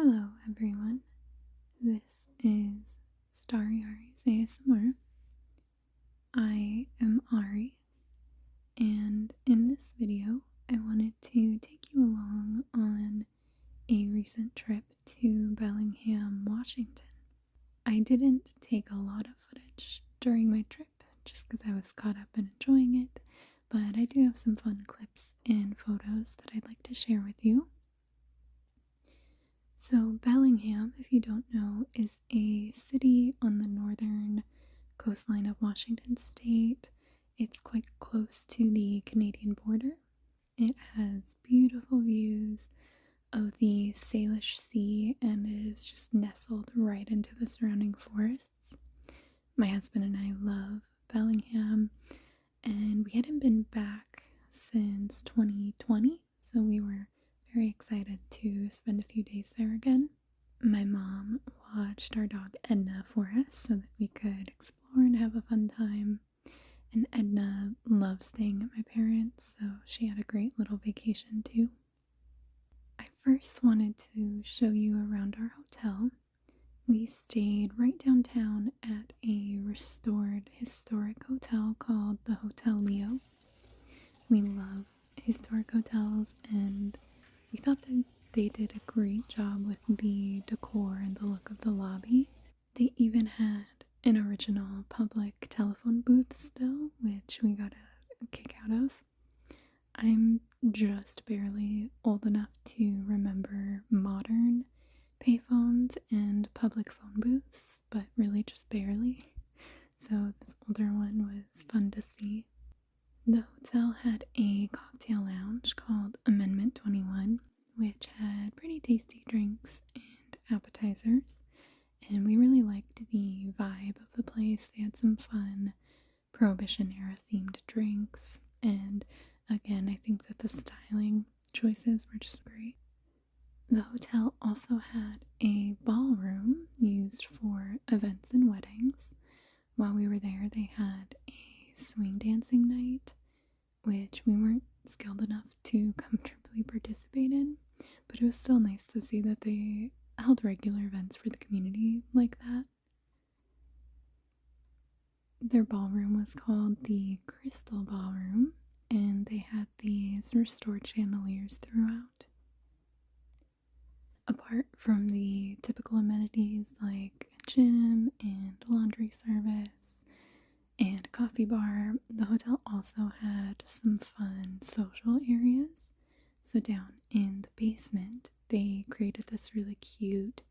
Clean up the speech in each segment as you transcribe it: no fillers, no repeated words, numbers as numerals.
Hello, everyone. This is Starry Ari's ASMR. I am Ari, and in this video, I wanted to take you along on a recent trip to Bellingham, Washington. I didn't take a lot of footage during my trip just because I was caught up in enjoying it, but I do have some fun clips and photos that I'd like to share with you. So, Bellingham, if you don't know, is a city on the northern coastline of Washington state. It's quite close to the Canadian border. It has beautiful views of the Salish Sea and is just nestled right into the surrounding forests. My husband and I love Bellingham, and we hadn't been back since 2020, so we were very excited to spend a few days there again. My mom watched our dog Edna for us so that we could explore and have a fun time. And Edna loves staying at my parents', so she had a great little vacation too. I first wanted to show you around our hotel. We stayed right downtown at a restored historic hotel called the Hotel Leo. We love historic hotels, and we thought that they did a great job with the decor and the look of the lobby. They even had an original public telephone booth still, which we got a kick out of. I'm just barely old enough to remember modern payphones and public phone booths, but really just barely. So this older one was fun to see. The hotel had a cocktail lounge called Amendment 21, which had pretty tasty drinks and appetizers, and we really liked the vibe of the place. They had some fun Prohibition era themed drinks, and again, I think that the styling choices were just great. The hotel also had a ballroom used for events and weddings. While we were there, they had a swing dancing night, which we weren't skilled enough to comfortably participate in, but it was still nice to see that they held regular events for the community like that. Their ballroom was called the Crystal Ballroom, and they had these restored chandeliers throughout. Apart from the typical amenities like a gym and laundry service and a coffee bar, the hotel also had some fun social areas. So down in the basement, they created this really cute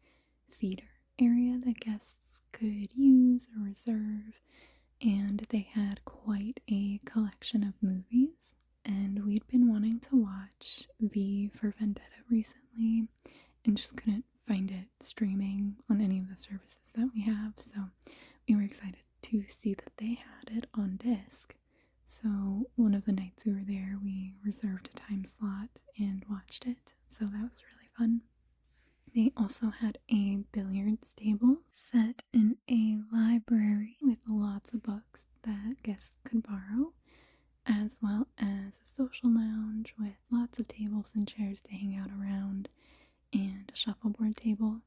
theater area that guests could use or reserve, and they had quite a collection of movies. And we'd been wanting to watch V for Vendetta recently and just couldn't find it streaming on any of the services that we have, so we were excited to see that they had it on disc. So one of the nights we were there, we reserved a time slot and watched it, so that was really fun. They also had a billiards table set in a library with lots of books that guests could borrow, as well as a social lounge with lots of tables and chairs to hang out around, and a shuffleboard table.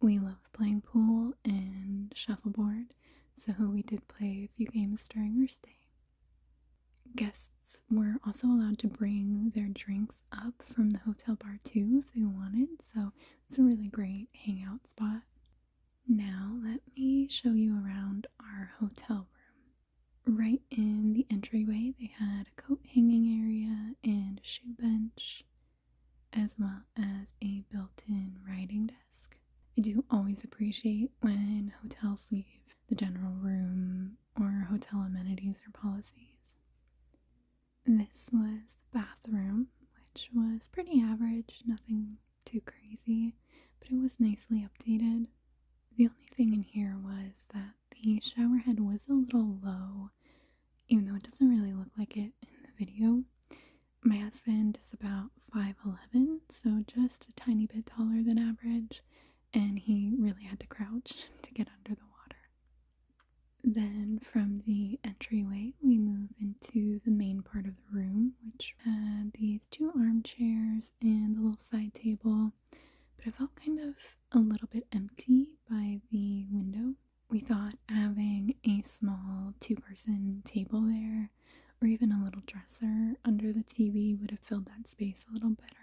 We love playing pool and shuffleboard, so we did play a few games during our stay. Guests were also allowed to bring their drinks up from the hotel bar too if they wanted, so it's a really great hangout spot. Now let me show you around our hotel room. Right in the entryway, they had a coat hanging area and a shoe bench, as well as a built-in writing desk. I do always appreciate when hotels leave the general room or hotel amenities or policies. This was the bathroom, which was pretty average, nothing too crazy, but it was nicely updated. The only thing in here was that the shower head was a little low, even though it doesn't really look like it in the video. My husband is about 5'11", so just a tiny bit taller than average, and he really had to crouch to get under the water. Then from the entryway, we move into the main part of the room, which had these two armchairs and a little side table, but it felt table there, or even a little dresser under the TV would have filled that space a little better.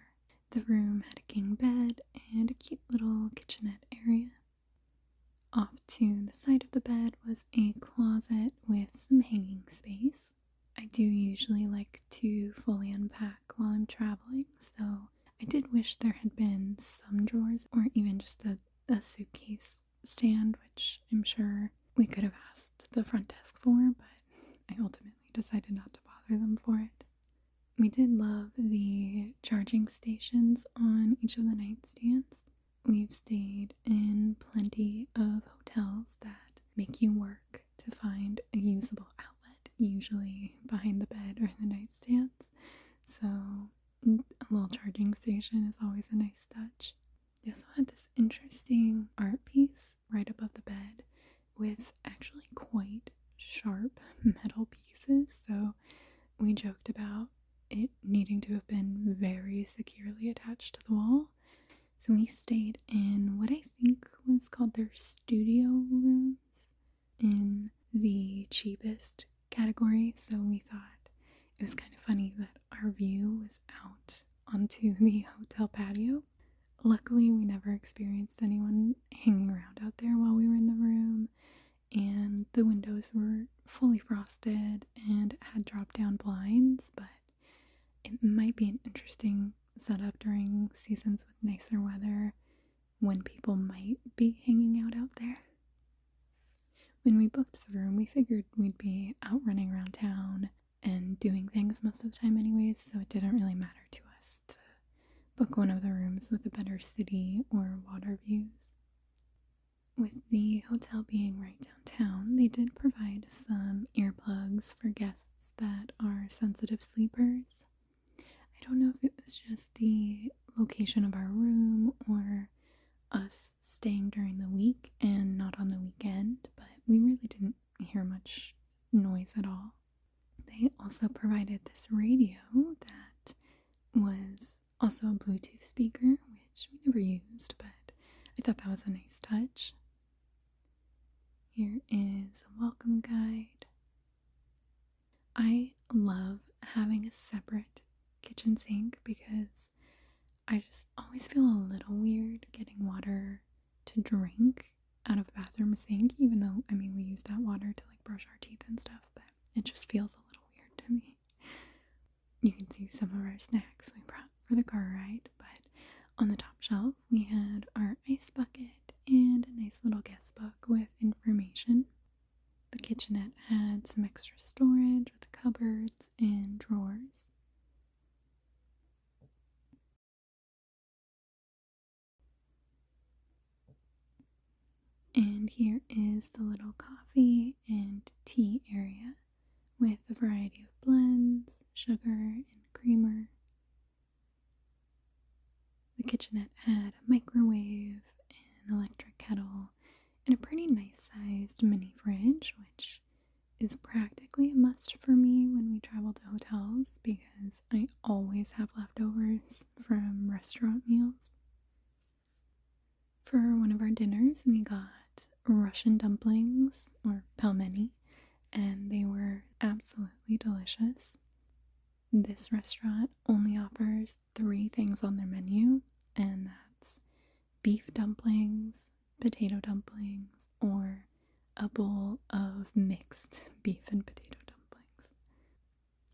The room had a king bed and a cute little kitchenette area. Off to the side of the bed was a closet with some hanging space. I do usually like to fully unpack while I'm traveling, so I did wish there had been some drawers or even just a suitcase stand, which I'm sure we could have asked the front desk for, but I ultimately decided not to bother them for it. We did love the charging stations on each of the nightstands. We've stayed in plenty of hotels that make you work to find a usable outlet, usually behind the bed or the nightstands. So a little charging station is always a nice touch. They also had this interesting art piece right above the bed with actually quite sharp metal pieces. So we joked about it needing to have been very securely attached to the wall. So we stayed in what I think was called their studio rooms in the cheapest category. So we thought it was kind of funny that our view was out onto the hotel patio. Luckily, we never experienced anyone hanging around out there while we were in the room, and the windows were fully frosted and had drop-down blinds, but it might be an interesting setup during seasons with nicer weather when people might be hanging out there. When we booked the room, we figured we'd be out running around town and doing things most of the time anyways, so it didn't really matter to us to book one of the rooms with a better city or water views. With the hotel being right downtown, they did provide some earplugs for guests that are sensitive sleepers. I don't know if it was just the location of our room or us staying during the week and not on the weekend, but we really didn't hear much noise at all. They also provided this radio that was also a Bluetooth speaker, which we never used, but I thought that was a nice touch. Here is a welcome guide. I love having a separate kitchen sink because I just always feel a little weird getting water to drink out of a bathroom sink, even though, I mean, we use that water to like brush our teeth and stuff, but it just feels a little weird to me. You can see some of our snacks we brought for the car ride, but on the top shelf we had our ice bucket and a nice little guest book with information. The kitchenette had some extra storage with cupboards and drawers. And here is the little coffee and tea area with a variety of blends, sugar, and creamer. The kitchenette had a microwave, an electric kettle, and a pretty nice sized mini fridge, which is practically a must for me when we travel to hotels because I always have leftovers from restaurant meals. For one of our dinners, we got Russian dumplings, or pelmeni, and they were absolutely delicious. This restaurant only offers 3 things on their menu, and that's beef dumplings, potato dumplings, or a bowl of mixed beef and potato dumplings.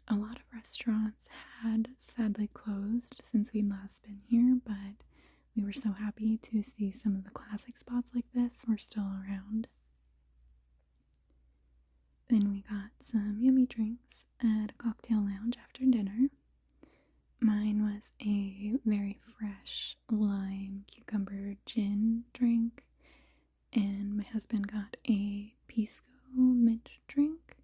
A lot of restaurants had sadly closed since we'd last been here, but we were so happy to see some of the classic spots like this were still around. Then we got some yummy drinks at a cocktail lounge after dinner. Mine was a very fresh lime cucumber gin drink, and my husband got a pisco mint drink.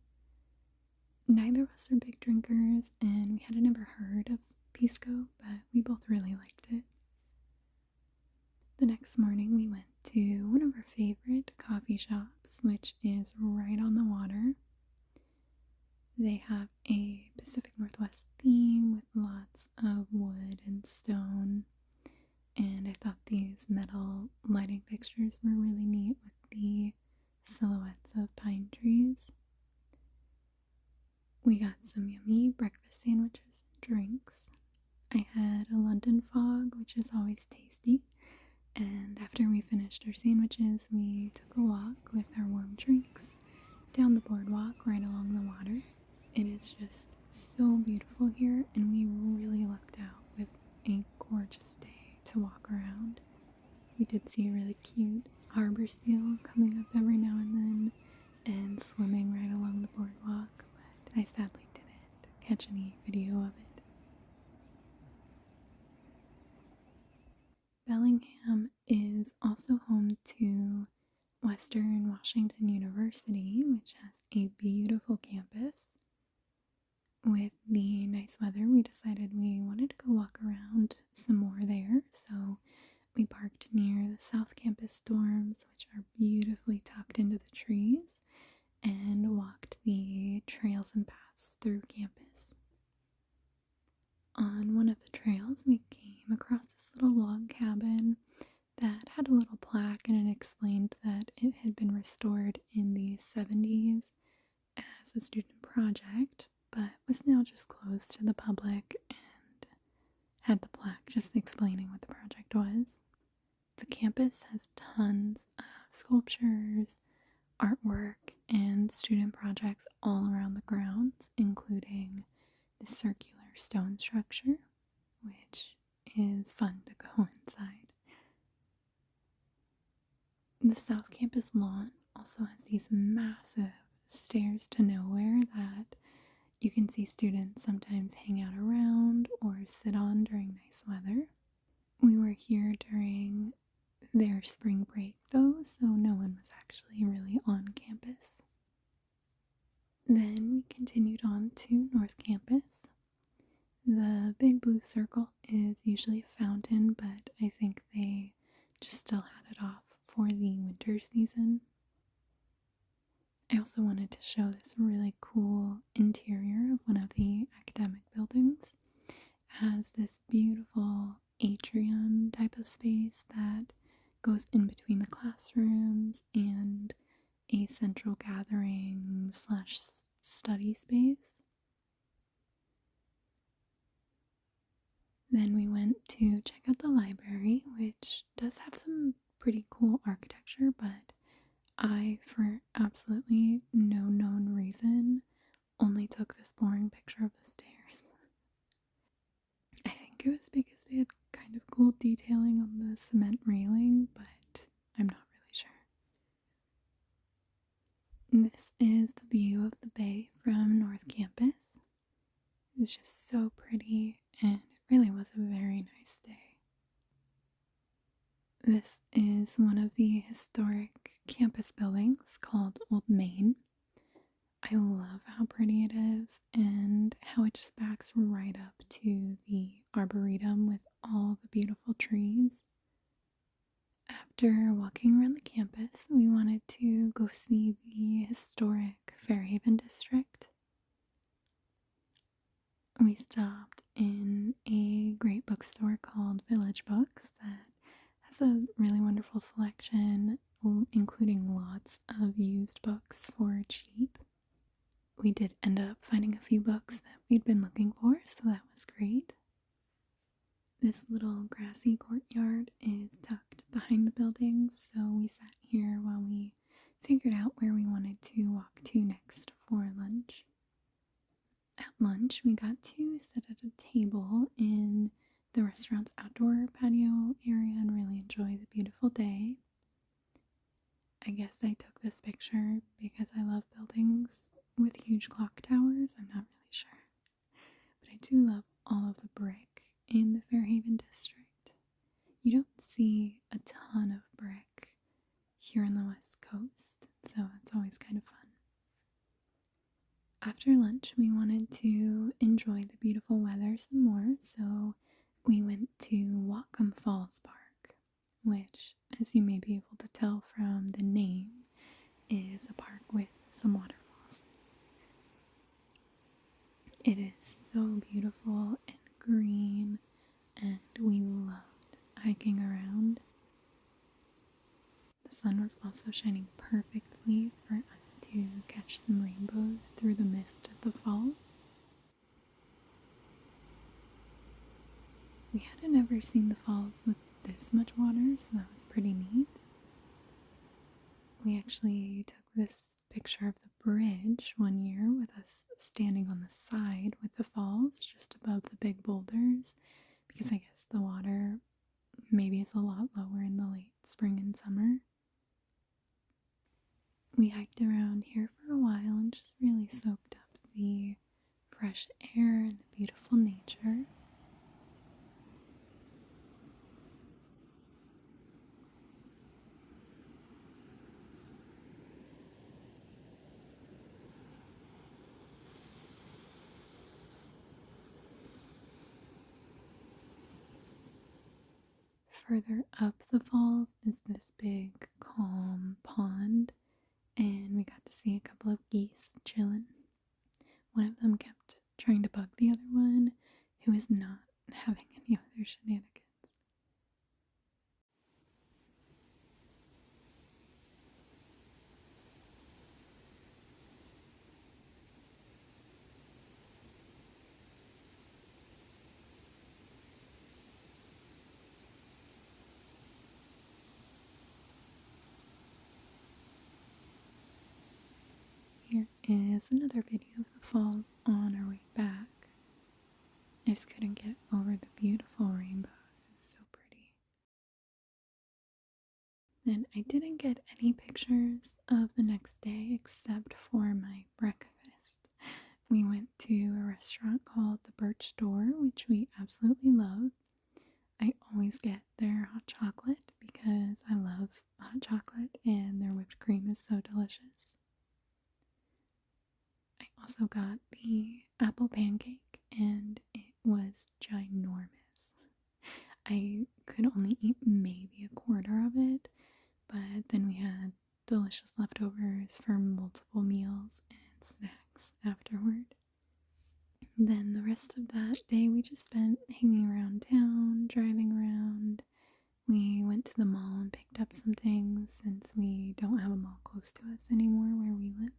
Neither of us are big drinkers, and we had never heard of pisco, but we both really liked it. The next morning we went to one of our favorite coffee shops, which is right on the water. They have a Pacific Northwest theme with lots of wood and stone, and I thought these metal lighting fixtures were really neat with the silhouettes of pine trees. We got some yummy breakfast sandwiches and drinks. I had a London fog, which is always tasty. And after we finished our sandwiches, we took a walk with our warm drinks down the boardwalk right along the water. It is just so beautiful here, and we really lucked out with a gorgeous day to walk around. We did see a really cute harbor seal coming up every now and then and swimming right along the boardwalk, but I sadly didn't catch any video of it. Bellingham is also home to Western Washington University, which has a beautiful campus. With the nice weather, we decided we wanted to go walk around some more there, so we parked near the South Campus dorms, which are beautifully tucked into the trees, and walked the trails and paths through campus. On one of the trails, we came across this little log cabin that had a little plaque, and it explained that it had been restored in the 70s as a student project, but was now just closed to the public and had the plaque just explaining what the project was. The campus has tons of sculptures, artwork, and student projects all around the grounds, including the circular stone structure, which is fun to go inside. The South Campus lawn also has these massive stairs to nowhere that you can see students sometimes hang out around or sit on during nice weather. We were here during their spring break though, so no one was actually really on campus. Then we continued on to North Campus. The big blue circle is usually a fountain, but I think they just still had it off for the winter season. I also wanted to show this really cool interior of one of the academic buildings. It has this beautiful atrium type of space that goes in between the classrooms and a central gathering slash study space. Then we went to check out the library, which does have some pretty cool architecture, but I, for absolutely no known reason, only took this boring picture of the stairs. I think it was because they had kind of cool detailing on the cement railing, but I'm not really sure. This is the view of the bay from North Campus. It's just so pretty, and it really was a very nice day. This is one of the historic campus buildings called Old Main. I love how pretty it is and how it just backs right up to the arboretum with all the beautiful trees. After walking around the campus, we wanted to go see the historic Fairhaven district. We stopped in a great bookstore called Village Books that has a really wonderful selection, including lots of used books for cheap. We did end up finding a few books that we'd been looking for, so that was great. This little grassy courtyard is tucked behind the building, so we sat here while we figured out where we wanted to walk to next for lunch. At lunch, we got to sit at a table in the restaurant's outdoor patio area and really enjoy the beautiful day. I guess I took this picture because I love buildings with huge clock towers. I'm not really sure. But I do love all of the brick in the Fairhaven district. You don't see a ton of brick here on the West Coast, so it's always kind of fun. After lunch, we wanted to enjoy the beautiful weather some more, so we went to Whatcom Falls Park, which, as you may be able to tell from the name, is a park with some waterfalls. It is so beautiful and green, and we loved hiking around. The sun was also shining perfectly for us to catch some rainbows through the mist of the falls. never seen the falls with this much water, so that was pretty neat. We actually took this picture of the bridge one year with us standing on the side with the falls just above the big boulders because I guess the water maybe is a lot lower in the late spring and summer. We hiked around here for a while and just really soaked up the fresh air and the beautiful nature. Further up the falls is this big, calm pond, and we got to see a couple of geese chilling. One of them kept trying to bug the other one, who was not having any of their shenanigans. Here is another video of the falls on our way back. I just couldn't get over the beautiful rainbows. It's so pretty. And I didn't get any pictures of the next day except for my breakfast. We went to a restaurant called the Birch Door, which we absolutely love. I always get their hot chocolate because I love hot chocolate and their whipped cream is so delicious. I also got the apple pancake and it was ginormous. I could only eat maybe a quarter of it, but then we had delicious leftovers for multiple meals and snacks afterward. Then the rest of that day we just spent hanging around town, driving around. We went to the mall and picked up some things since we don't have a mall close to us anymore where we live.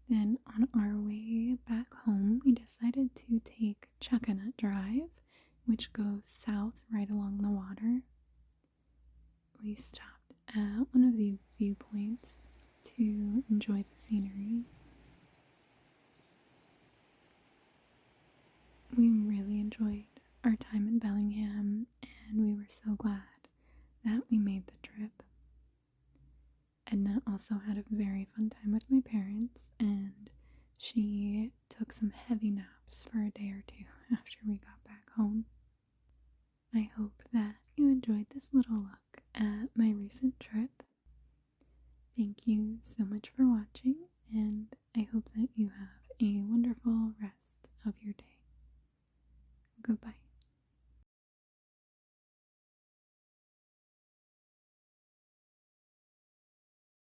Then on our way back home, we decided to take Chuckanut Drive, which goes south right along the water. We stopped at one of the viewpoints to enjoy the scenery. We really enjoyed our time in Bellingham, and we were so glad that we made the trip. Edna also had a very fun time with my parents, and she took some heavy naps for a day or two after we got back home. I hope that you enjoyed this little look at my recent trip. Thank you so much for watching, and I hope that you have a wonderful rest of your day.